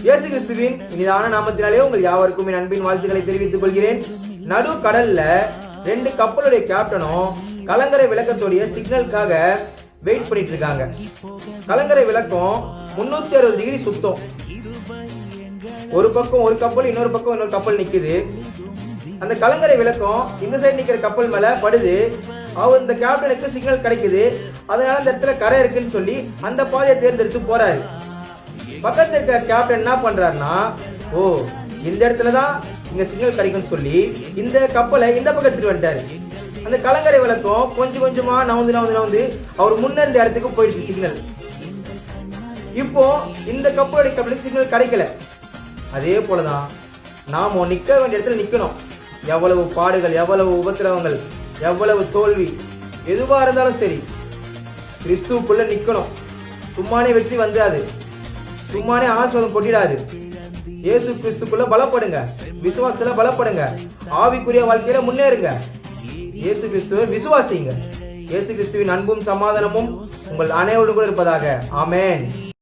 இயேசு கிறிஸ்துவின் இனிதான நாமத்தினாலே உங்கள் யாவருக்கும் என் அன்பின் வாழ்த்துக்களை தெரிவித்துக் கொள்கிறேன். நடு கடல்ல 2 கப்பலுடைய கேப்டனும் கலங்கரை விளக்கத்துடைய சிக்னலுக்காக வெயிட் பண்ணிட்டு இருக்காங்க. கலங்கரை விளக்கம் 360 டிகிரி சுத்தம். ஒரு பக்கம் ஒரு கப்பல், இன்னொரு பக்கம் இன்னொரு கப்பல் நிக்குது. அந்த கலங்கரை விளக்கம் இந்த சைடு நிக்கிற கப்பல் மேல படுது. அவர் இந்த கேப்டனுக்கு சிக்னல் கிடைக்குது. அதனால அந்த இடத்துல கரை இருக்குன்னு சொல்லி அந்த பாதையை தேர்ந்தெடுத்து போறாரு. பக்கத்துல இருக்கிற கேப்டன் என்ன பண்றாருன்னா, ஓ இந்த இடத்துலதான் இங்க சிக்னல் கிடைக்கும்னு சொல்லி இந்த கப்பலை இந்த பக்கம் எடுத்துட்டு வந்துட்டாரு. அந்த கலங்கரை விளக்கம் கொஞ்சம் கொஞ்சமா நவுந்து அவர் முன்ன இருந்த இடத்துக்கு போயிடுச்சு சிக்னல். இப்போ இந்த கப்பலுக்கு சிக்னல் கிடைக்கல. அதே போலதான் நாம நிக்க வேண்டிய இடத்துல நிக்கணும். எவ்வளவு பாடுகள், எவ்வளவு உபத்திரவங்கள், எவ்வளவு தோல்வி எதுவா இருந்தாலும் சரி, கிறிஸ்துவுக்குள்ள நிக்கணும். சும்மானே வெற்றி வந்தாது, சும்மானே ஆசீர்வாதம் கொட்டிடாது. இயேசு கிறிஸ்துக்குள்ள பலப்படுங்க, விசுவாசத்துல பலப்படுங்க, ஆவிக்குரிய வாழ்க்கையில முன்னேறுங்க. இயேசு கிறிஸ்துவை விசுவாசிங்க. இயேசு கிறிஸ்துவின் அன்பும் சமாதானமும் உங்கள் அனைவருக்கும் இருப்பதாக. ஆமென்.